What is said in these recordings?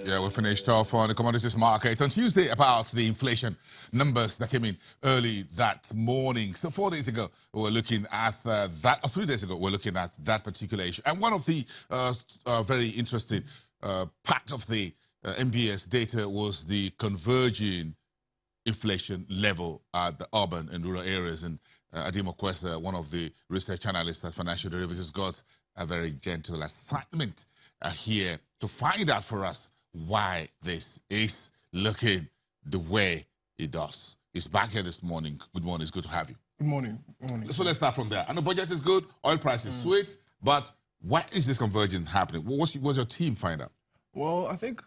Yeah, we finished off on the commodities market on Tuesday about the inflation numbers that came in early that morning. So 4 days ago, we were looking at that, or 3 days ago, we were looking at that particular issue. And one of the very interesting part of the MBS data was the converging inflation level at the urban and rural areas. And Adimo Questa, one of the research analysts at Financial Derivatives, got a very gentle assignment here to find out for us why this is looking the way it does. He's back here this morning. Good morning. It's good to have you. Good morning. Good morning. So let's start from there. And the budget is good. Oil price is sweet. But why is this convergence happening? What's your team find out? Well, I think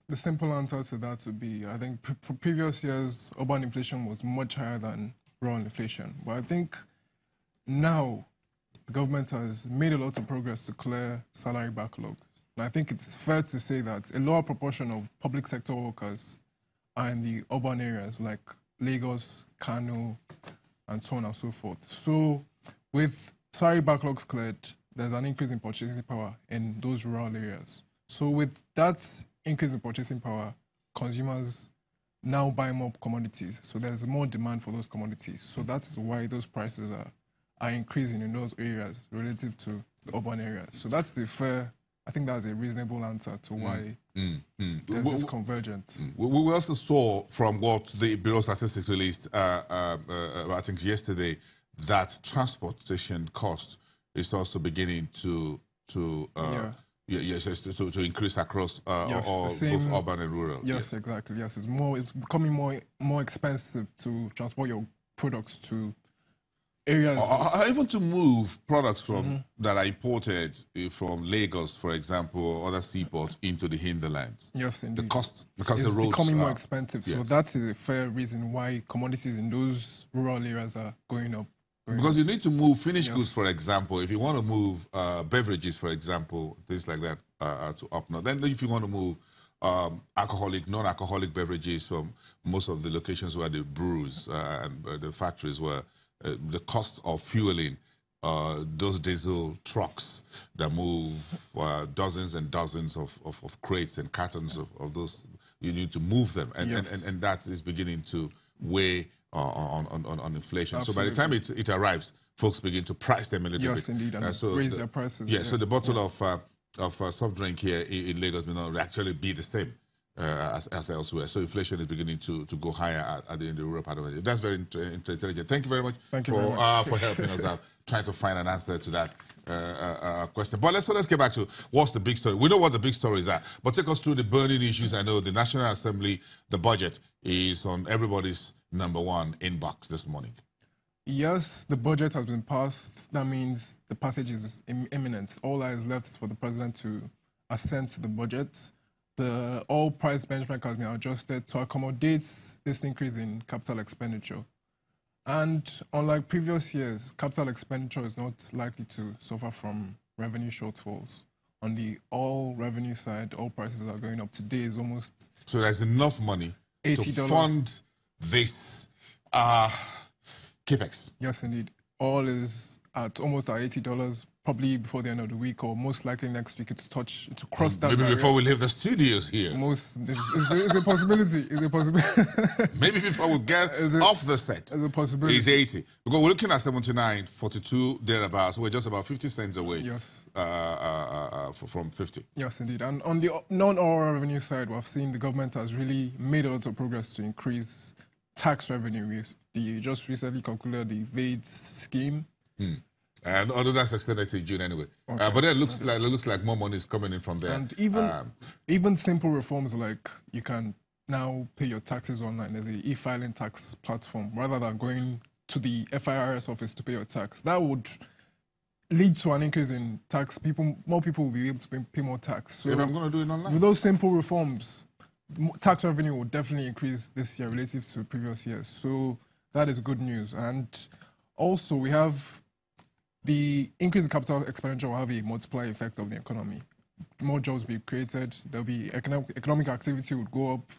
the simple answer to that would be, I think for previous years, urban inflation was much higher than rural inflation. But I think now the government has made a lot of progress to clear salary backlogs. And I think it's fair to say that a lower proportion of public sector workers are in the urban areas like Lagos, Kano, and so on and so forth. So with salary backlogs cleared, there's an increase in purchasing power in those rural areas. So with that increase in purchasing power, consumers now buy more commodities. So there's more demand for those commodities. So that is why those prices are increasing in those areas relative to the urban areas. So that's the fair, I think that's a reasonable answer to why there's this convergence. We also saw from what the Bureau of Statistics released, I think yesterday, that transportation cost is also beginning to increase across both urban and rural. Yes, exactly. Yes, it's becoming more expensive to transport your products to areas. Even to move products from that are imported from Lagos, for example, or other seaports into the hinterlands. Yes, indeed. The cost, because it's the roads becoming more expensive. Yes. So that is a fair reason why commodities in those rural areas are going up. Because you need to move finished goods, for example. If you want to move beverages, for example, things like that to up north. Then if you want to move alcoholic, non-alcoholic beverages from most of the locations where the breweries and the factories were, the cost of fueling those diesel trucks that move dozens and dozens of crates and cartons of those, you need to move them. And that is beginning to weigh on inflation. Absolutely. So by the time it arrives, folks begin to price them a little bit. Yes, indeed, and so raise their prices. Yeah, so the bottle of soft drink here in Lagos may not actually be the same as elsewhere. So inflation is beginning to go higher in the rural part of it. That's very intelligent. Thank you very much for helping us out, trying to find an answer to that question. But let's get back to what's the big story. We know what the big stories are, but take us through the burning issues. I know the National Assembly, the budget is on everybody's #1 inbox this morning. Yes, the budget has been passed. That means the passage is imminent. All that is left for the president to assent to the budget. The oil price benchmark has been adjusted to accommodate this increase in capital expenditure. And unlike previous years, capital expenditure is not likely to suffer from revenue shortfalls. On the oil revenue side, oil prices are going up. Today is almost... So there's enough money $80 to fund this capex. Yes, indeed. Oil is at almost at $80, probably before the end of the week, or most likely next week to cross that Maybe barrier. before we leave the studios here. It's a possibility. It's a possibility. Maybe before we get off the set. It's a possibility. It's 80. Because we're looking at 79, 42, thereabouts. We're just about 50 cents away. Yes. From 50. Yes, indeed. And on the non-oil revenue side, we've seen the government has really made a lot of progress to increase tax revenue. They just recently concluded the VAT scheme. And although that's extended to June anyway. Okay. But then it looks like more money is coming in from there. And even simple reforms like you can now pay your taxes online. There's an e-filing tax platform rather than going to the FIRS office to pay your tax. That would lead to an increase in tax. More people will be able to pay more tax. So if I'm going to do it online. With those simple reforms, tax revenue will definitely increase this year relative to previous years. So that is good news. And also we have the increase in capital expenditure will have a multiplier effect of the economy. More jobs will be created, there'll be economic activity would go up,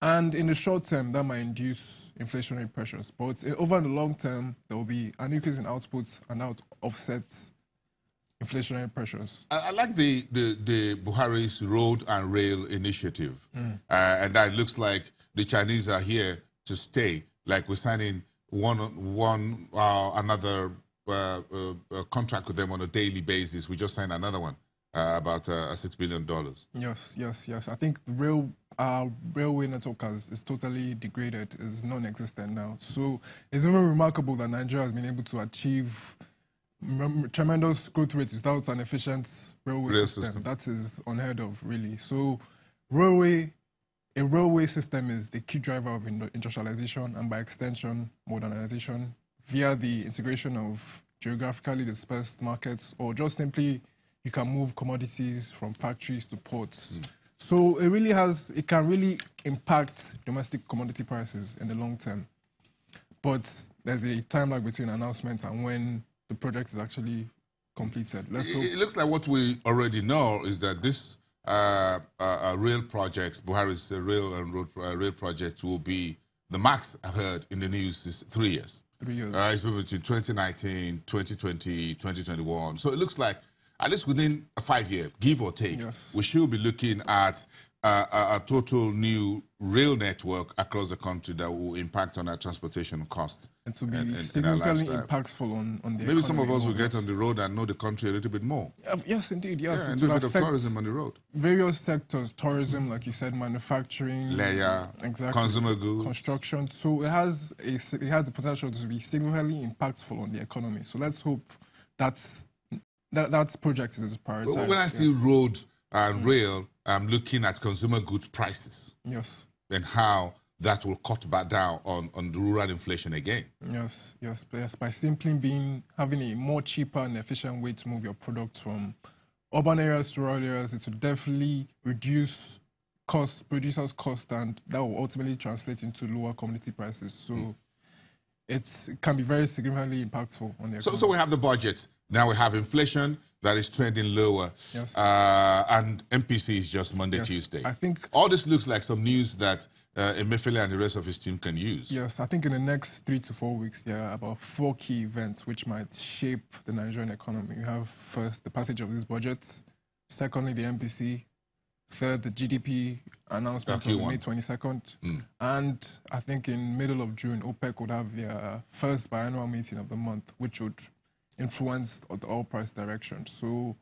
and in the short term, that might induce inflationary pressures. But over the long term, there will be an increase in output and that would offset inflationary pressures. I like the Buhari's road and rail initiative, and that looks like the Chinese are here to stay. Like we're signing another contract with them on a daily basis. We just signed another one about $6 billion. Yes. I think the railway network is totally degraded, is non-existent now. So it's even remarkable that Nigeria has been able to achieve tremendous growth rates without an efficient railway system. That is unheard of, really. So a railway system is the key driver of industrialization and, by extension, modernization via the integration of geographically dispersed markets, or just simply you can move commodities from factories to ports. So it can really impact domestic commodity prices in the long term. But there's a time lag between announcement and when the project is actually completed. It looks like what we already know is that this rail project, Buhari's rail project, will be, the max I've heard in the news is 3 years. 3 years. It's been between 2019, 2020, 2021. So it looks like at least within a 5-year, give or take, we should be looking at a total new rail network across the country that will impact on our transportation costs. And to be significantly impactful on the Maybe some of us will get on the road and know the country a little bit more. Yes, indeed, yes. Yeah, and do a bit of tourism on the road. Various sectors, tourism, like you said, manufacturing, consumer goods, construction. So it has the potential to be significantly impactful on the economy. So let's hope that project is prioritized. When I see road and rail, I'm looking at consumer goods prices. Yes. And how that will cut back down on the rural inflation again. Yes. By simply having a more cheaper and efficient way to move your products from urban areas to rural areas, it will definitely reduce producers' cost, and that will ultimately translate into lower commodity prices. So it can be very significantly impactful on the economy. So we have the budget. Now we have inflation that is trending lower. Yes. And MPC is just Monday, Tuesday. I think all this looks like some news that Emefiele and the rest of his team can use. Yes, I think in the next 3 to 4 weeks, there are about 4 key events which might shape the Nigerian economy. You have first the passage of this budget, secondly the MPC, third the GDP announcement on May 22nd, and I think in middle of June, OPEC would have their first biannual meeting of the month, which would influence the oil price direction. So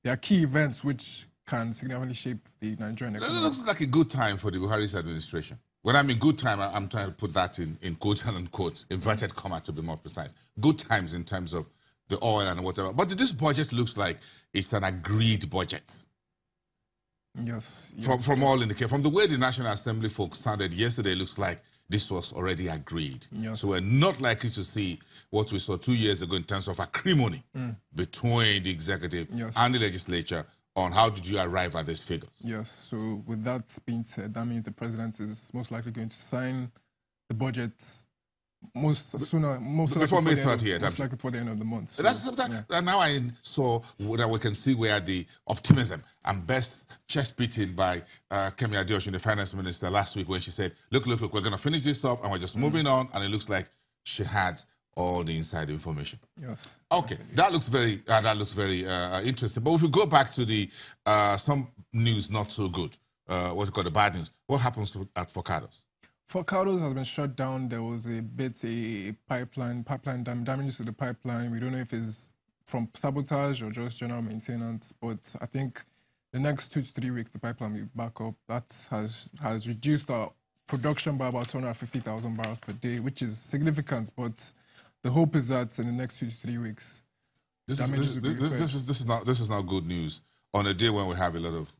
there are key events which can significantly shape the Nigerian economy. It looks like a good time for the Buhari's administration. When I mean good time, I'm trying to put that in quote and unquote, inverted comma to be more precise. Good times in terms of the oil and whatever. But this budget looks like it's an agreed budget. Yes. From all indicators, from the way the National Assembly folks sounded yesterday, it looks like this was already agreed. Yes. So we're not likely to see what we saw 2 years ago in terms of acrimony between the executive and the legislature on how did you arrive at these figures. Yes, so with that being said, that means the president is most likely going to sign the budget before May 30th. Most likely before the end of the month. So, now I saw that we can see where the optimism and best chest beating by Kemi Adeosun, the finance minister, last week when she said, look, we're going to finish this up and we're just moving on, and it looks like she had all the inside information. Yes. Okay, that looks very interesting. But if we go back to the some news not so good, what's called the bad news, what happens at Forcados? Forcados has been shut down. There was a pipeline damages to the pipeline. We don't know if it's from sabotage or just general maintenance, but I think the next 2 to 3 weeks the pipeline will be back up. That has reduced our production by about 250,000 barrels per day, which is significant, but the hope is that in the next 2 to 3 weeks, this is not good news on a day when we have a lot of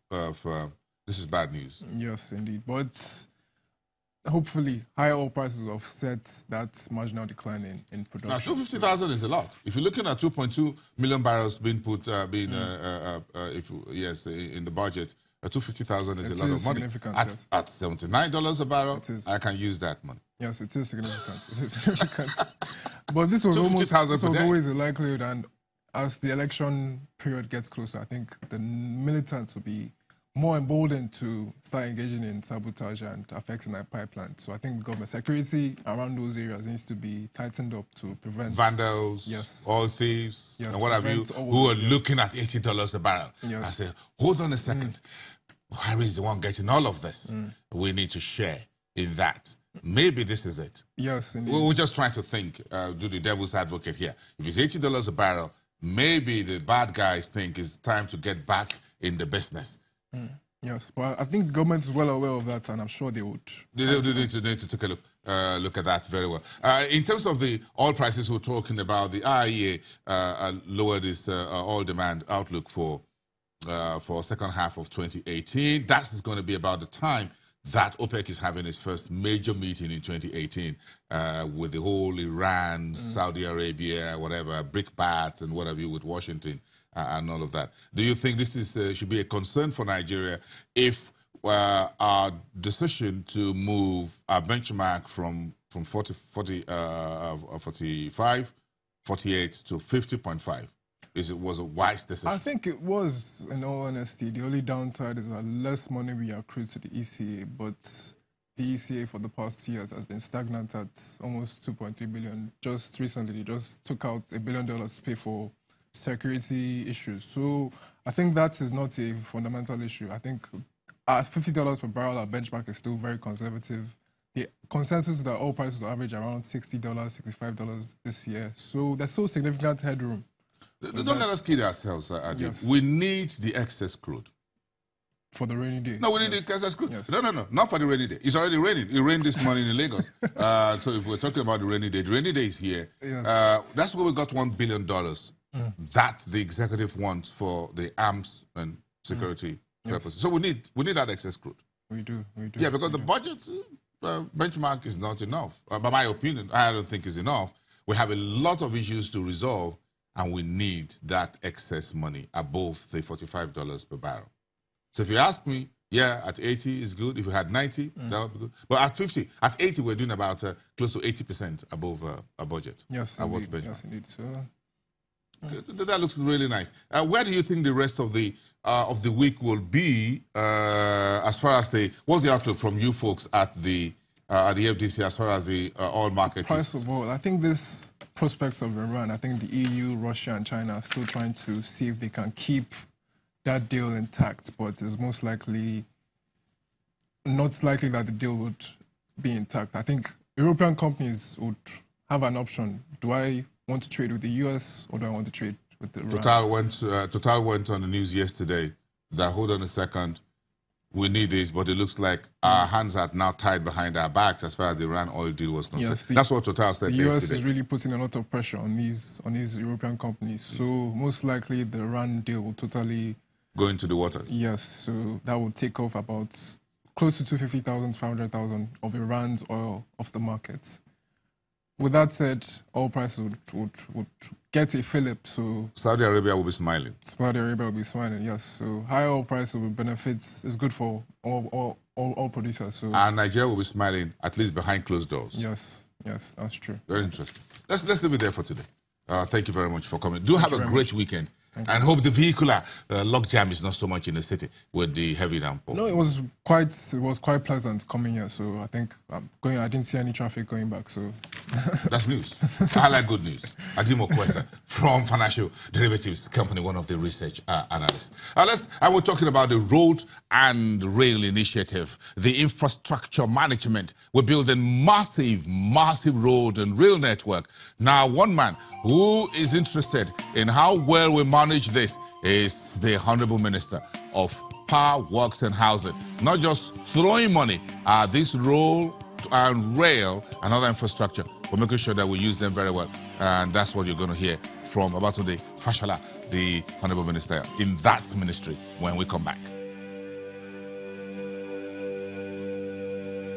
this is bad news. Yes, indeed. But hopefully, higher oil prices will offset that marginal decline in production. Now, 250,000 is a lot. If you're looking at 2.2 million barrels being put, in the budget, 250,000 is a lot of money. At $79 a barrel, I can use that money. Yes, it is significant. It is significant. But this was always a likelihood, and as the election period gets closer, I think the militants will be more emboldened to start engaging in sabotage and affecting our pipeline. So I think the government security around those areas needs to be tightened up to prevent vandals, yes, oil thieves, yes, and what have you, who are looking at $80 a barrel. Yes. I say, hold on a second. Buhari is the one getting all of this. We need to share in that. Maybe this is it. Yes, indeed. We're just trying to think, do the devil's advocate here. If it's $80 a barrel, maybe the bad guys think it's time to get back in the business. Yes, but I think the government is well aware of that, and I'm sure they would. They need to take a look at that very well. In terms of the oil prices, we're talking about the IEA lowered its oil demand outlook for second half of 2018. That's going to be about the time that OPEC is having its first major meeting in 2018 with the whole Iran, Saudi Arabia, whatever, brickbats and whatever with Washington and all of that. Do you think this is should be a concern for Nigeria if our decision to move our benchmark from 45, 48 to 50.5 was a wise decision? I think it was, in all honesty. The only downside is that less money we accrue to the ECA, but the ECA for the past 2 years has been stagnant at almost 2.3 billion. Just recently, they just took out $1 billion to pay for security issues. So I think that is not a fundamental issue. I think at $50 per barrel, our benchmark is still very conservative. The consensus is that oil prices will average around $60, $65 this year. So there's still significant headroom. Don't let us kid ourselves, Adib. Yes. We need the excess crude. For the rainy day. No, we need the excess crude. Yes. No, not for the rainy day. It's already raining. It rained this morning in Lagos. So if we're talking about the rainy day is here. Yes. That's where we got $1 billion that the executive wants for the arms and security purposes. So we need that excess crude. We do. Yeah, because the budget benchmark is not enough. By my opinion, I don't think it's enough. We have a lot of issues to resolve, and we need that excess money above the $45 per barrel. So if you ask me, yeah, at 80 is good. If you had 90, that would be good. But at 50, at 80, we're doing about close to 80% above our budget. Yes, indeed. Yes, indeed. So, that looks really nice. Where do you think the rest of the week will be as far as what's the outlook from you folks at the FDC as far as the oil market? Price of oil. I think this prospects of Iran. I think the EU, Russia, and China are still trying to see if they can keep that deal intact, but it's most likely not likely that the deal would be intact. I think European companies would have an option. Do I want to trade with the US or do I want to trade with Iran? Total went on the news yesterday that, hold on a second, we need this, but it looks like our hands are now tied behind our backs as far as the Iran oil deal was concerned. Yes, that's what Total said yesterday. The US is really putting a lot of pressure on these European companies. So most likely the Iran deal will totally go into the waters. Yes, so that would take off about close to 250,000, 500,000 of Iran's oil off the market. With that said, oil prices would get a fillip. So Saudi Arabia will be smiling. Saudi Arabia will be smiling, yes. So high oil price will benefit. It's good for all producers. So and Nigeria will be smiling, at least behind closed doors. Yes, that's true. Very interesting. Let's leave it there for today. Thank you very much for coming. Do have a great weekend. And hope the vehicular logjam is not so much in the city with the heavy downpour. No, it was quite pleasant coming here. So I think I didn't see any traffic going back. So that's news. I like good news. Adim Okwesa from Financial Derivatives Company, one of the research analysts. I was talking about the road and rail initiative, the infrastructure management. We're building massive road and rail network. Now, one man who is interested in how well we manage this is the Honorable Minister of Power, Works and Housing. Not just throwing money at this road and rail and other infrastructure, but making sure that we use them very well. And that's what you're going to hear from Babatunde Fashola, the Honorable Minister in that ministry when we come back.